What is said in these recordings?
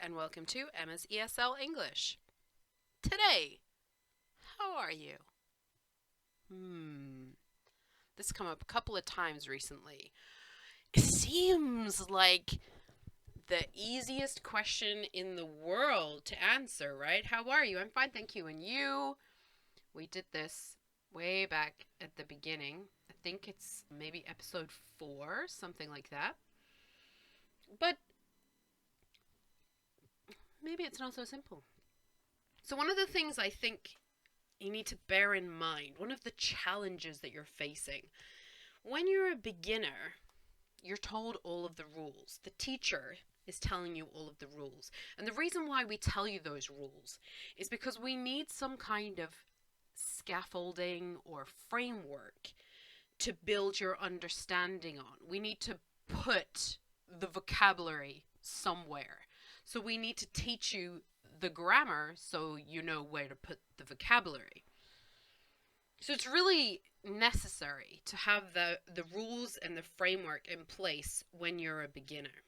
and welcome to Emma's ESL English. Today, how are you? This come up a couple of times recently. It seems like the easiest question in the world to answer, right? How are you? I'm fine, thank you. And you? We did this way back at the beginning. I think it's maybe episode 4, something like that. But maybe it's not so simple. So one of the things I think you need to bear in mind, one of the challenges that you're facing, when you're a beginner, you're told all of the rules. The teacher is telling you all of the rules. And the reason why we tell you those rules is because we need some kind of scaffolding or framework to build your understanding on. We need to put the vocabulary somewhere. So we need to teach you the grammar so you know where to put the vocabulary. So it's really necessary to have the rules and the framework in place when you're a beginner.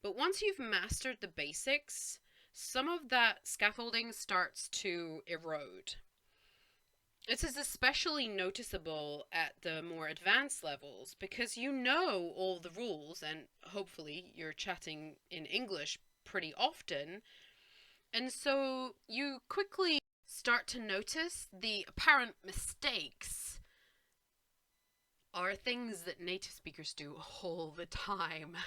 But once you've mastered the basics, some of that scaffolding starts to erode. This is especially noticeable at the more advanced levels because you know all the rules and hopefully you're chatting in English pretty often. And so you quickly start to notice the apparent mistakes are things that native speakers do all the time.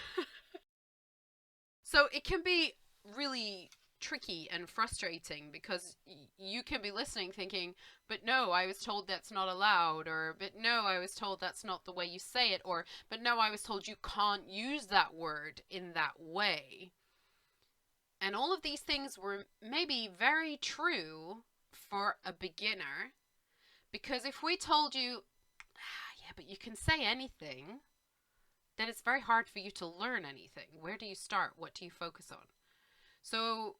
So it can be really tricky and frustrating because you can be listening thinking, but no, I was told that's not allowed, or but no, I was told that's not the way you say it, or but no, I was told you can't use that word in that way. And all of these things were maybe very true for a beginner, because if we told you, yeah, but you can say anything, then it's very hard for you to learn anything. Where do you start? What do you focus on? So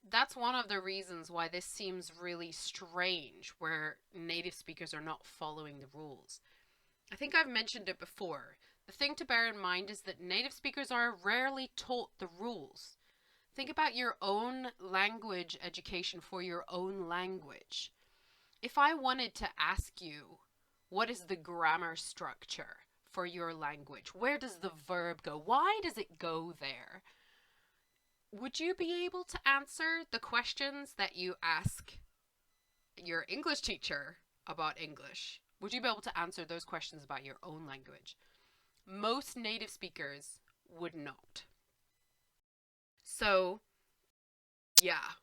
that's one of the reasons why this seems really strange, where native speakers are not following the rules. I think I've mentioned it before. The thing to bear in mind is that native speakers are rarely taught the rules. Think about your own language education for your own language. If I wanted to ask you, what is the grammar structure for your language? Where does the verb go? Why does it go there? Would you be able to answer the questions that you ask your English teacher about English? Would you be able to answer those questions about your own language? Most native speakers would not. So, yeah,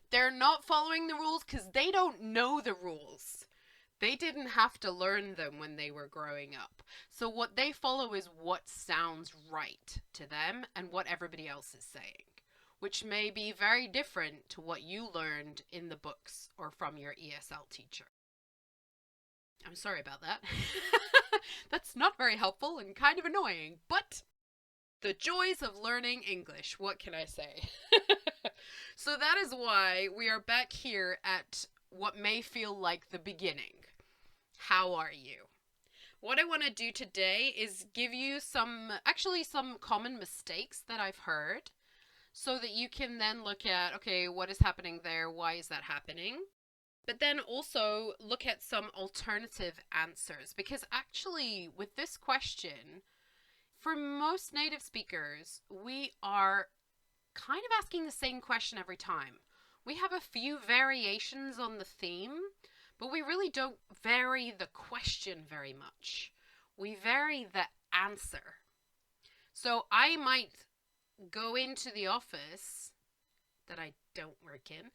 they're not following the rules because they don't know the rules. They didn't have to learn them when they were growing up. So what they follow is what sounds right to them and what everybody else is saying, which may be very different to what you learned in the books or from your ESL teacher. I'm sorry about that. That's not very helpful and kind of annoying, but the joys of learning English, what can I say? So that is why we are back here at what may feel like the beginning. How are you? What I want to do today is give you some common mistakes that I've heard so that you can then look at, okay, what is happening there? Why is that happening? But then also look at some alternative answers, because actually with this question, for most native speakers, we are kind of asking the same question every time. We have a few variations on the theme, but we really don't vary the question very much. We vary the answer. So I might go into the office that I don't work in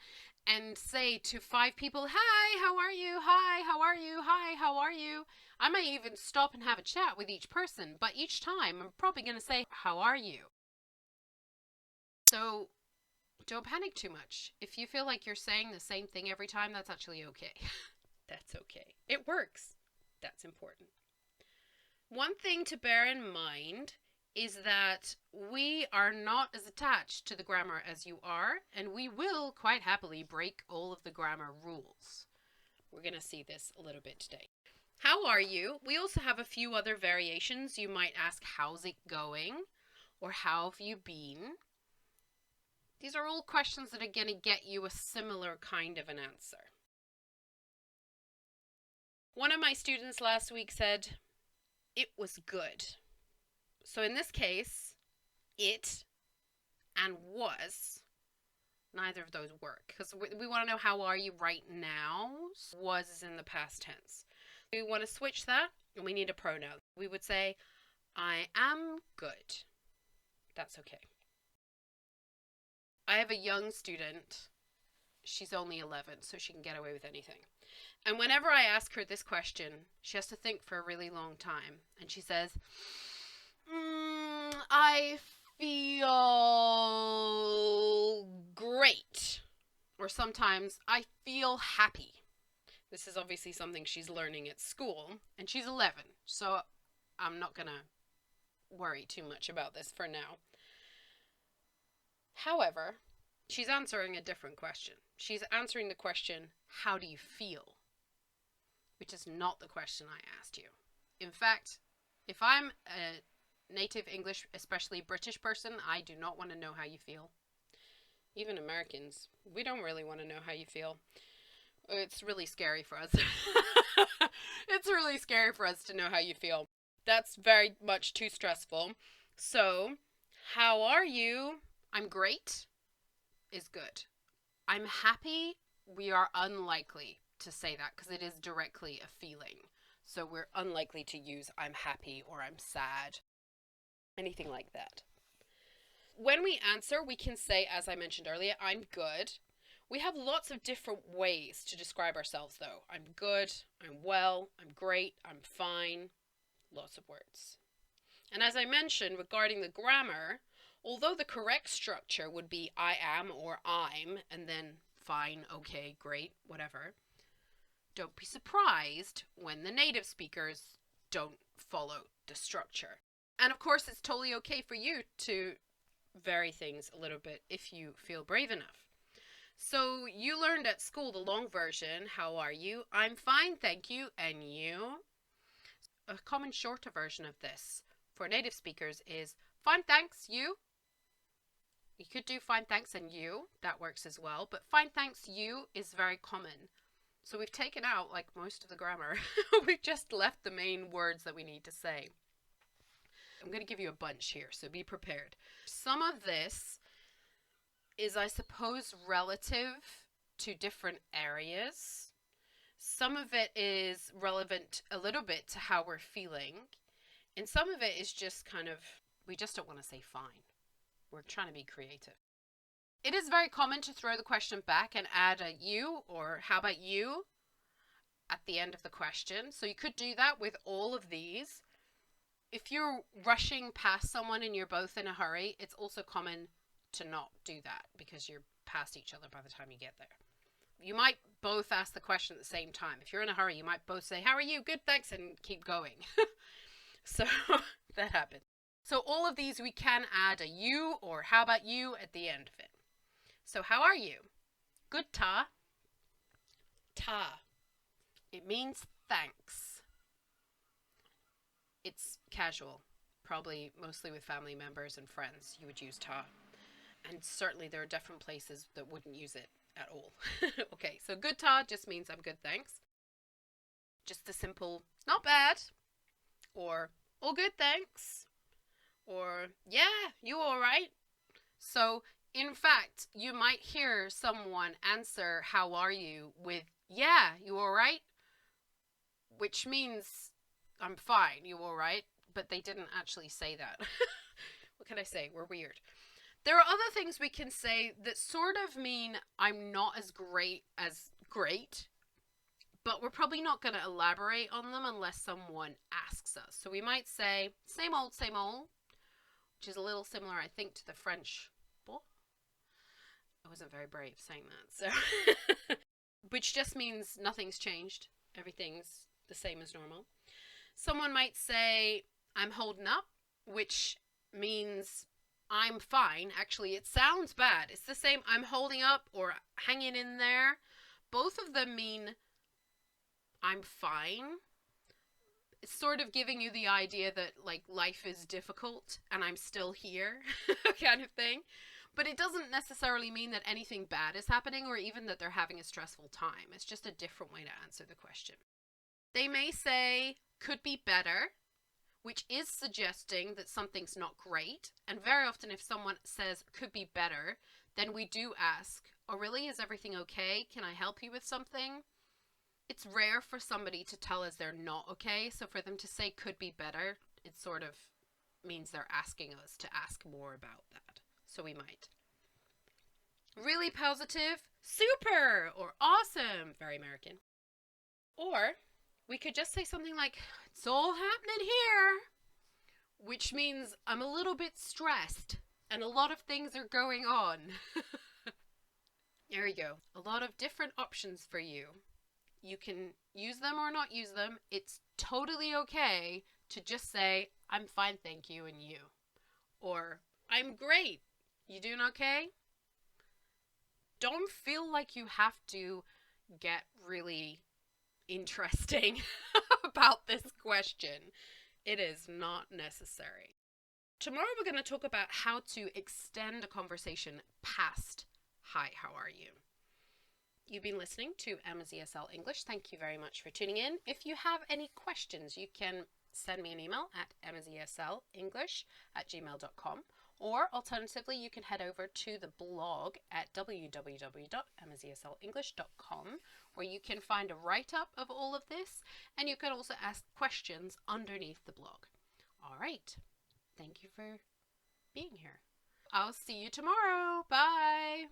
and say to 5 people, hi, how are you? Hi, how are you? Hi, how are you? I may even stop and have a chat with each person, but each time I'm probably going to say, how are you? So don't panic too much. If you feel like you're saying the same thing every time, that's actually okay. That's okay. It works. That's important. One thing to bear in mind is that we are not as attached to the grammar as you are, and we will quite happily break all of the grammar rules. We're going to see this a little bit today. How are you? We also have a few other variations. You might ask, how's it going? Or how have you been? These are all questions that are going to get you a similar kind of an answer. One of my students last week said, it was good. So in this case, it and was, neither of those work. Because we want to know how are you right now. Was is in the past tense. We want to switch that, and we need a pronoun. We would say, I am good. That's okay. I have a young student. She's only 11, so she can get away with anything. And whenever I ask her this question, she has to think for a really long time. And she says, I feel great. Or sometimes, I feel happy. This is obviously something she's learning at school. And she's 11, so I'm not going to worry too much about this for now. However, she's answering a different question. She's answering the question, how do you feel? Which is not the question I asked you. In fact, if I'm a native English, especially British person, I do not want to know how you feel. Even Americans, we don't really want to know how you feel. It's really scary for us. It's really scary for us to know how you feel. That's very much too stressful. So, how are you? I'm great is good. I'm happy. We are unlikely to say that because it is directly a feeling. So we're unlikely to use I'm happy or I'm sad. Anything like that. When we answer, we can say, as I mentioned earlier, I'm good. We have lots of different ways to describe ourselves though. I'm good, I'm well, I'm great, I'm fine. Lots of words. And as I mentioned regarding the grammar, although the correct structure would be I am or I'm, and then fine, okay, great, whatever, don't be surprised when the native speakers don't follow the structure. And of course, it's totally okay for you to vary things a little bit if you feel brave enough. So you learned at school the long version, how are you? I'm fine, thank you, and you? A common shorter version of this for native speakers is fine, thanks, you? You could do fine, thanks, and you. That works as well. But fine, thanks, you is very common. So we've taken out, like most of the grammar, we've just left the main words that we need to say. I'm going to give you a bunch here, so be prepared. Some of this is, I suppose, relative to different areas. Some of it is relevant a little bit to how we're feeling. And some of it is just kind of, we just don't want to say fine. We're trying to be creative. It is very common to throw the question back and add a you or how about you at the end of the question. So you could do that with all of these. If you're rushing past someone and you're both in a hurry, it's also common to not do that because you're past each other by the time you get there. You might both ask the question at the same time. If you're in a hurry, you might both say, how are you? Good, thanks, and keep going. So that happens. So all of these we can add a you or how about you at the end of it. So how are you? Good, ta. Ta. It means thanks. It's casual. Probably mostly with family members and friends you would use ta. And certainly there are different places that wouldn't use it at all. Okay, so good ta just means I'm good, thanks. Just a simple, not bad. Or, all good, thanks. Or, yeah, you all right? So, in fact, you might hear someone answer, how are you, with, yeah, you all right? Which means, I'm fine, you all right? But they didn't actually say that. What can I say? We're weird. There are other things we can say that sort of mean I'm not as great as great, but we're probably not going to elaborate on them unless someone asks us. So we might say, same old, which is a little similar, I think, to the French. What? I wasn't very brave saying that. So, which just means nothing's changed. Everything's the same as normal. Someone might say, I'm holding up, which means I'm fine. Actually, it sounds bad. It's the same, I'm holding up or hanging in there. Both of them mean I'm fine. It's sort of giving you the idea that like life is difficult and I'm still here kind of thing. But it doesn't necessarily mean that anything bad is happening or even that they're having a stressful time. It's just a different way to answer the question. They may say, could be better, which is suggesting that something's not great. And very often if someone says, could be better, then we do ask, oh really, is everything okay? Can I help you with something? It's rare for somebody to tell us they're not okay. So for them to say, could be better, it sort of means they're asking us to ask more about that. So we might. Really positive, super, or awesome, very American. Or we could just say something like, it's all happening here, which means I'm a little bit stressed and a lot of things are going on. There you go. A lot of different options for you. You can use them or not use them. It's totally okay to just say, I'm fine, thank you, and you. Or, I'm great. You doing okay? Don't feel like you have to get really interesting about this question. It is not necessary. Tomorrow we're going to talk about how to extend a conversation past, hi, how are you? You've been listening to Emma's ESL English. Thank you very much for tuning in. If you have any questions, you can send me an email at emmaseSlenglish@gmail.com, or alternatively, you can head over to the blog at www.emmaseSlenglish.com, where you can find a write-up of all of this, and you can also ask questions underneath the blog. All right. Thank you for being here. I'll see you tomorrow. Bye.